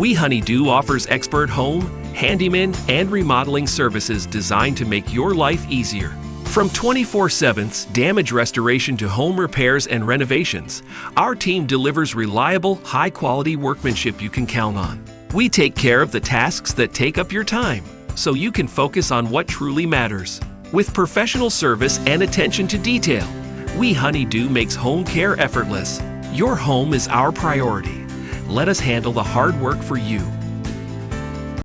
We Honeydew offers expert home, handyman, and remodeling services designed to make your life easier. From 24/7 damage restoration to home repairs and renovations, our team delivers reliable, high-quality workmanship you can count on. We take care of the tasks that take up your time, so you can focus on what truly matters. With professional service and attention to detail, We Honeydew makes home care effortless. Your home is our priority. Let us handle the hard work for you.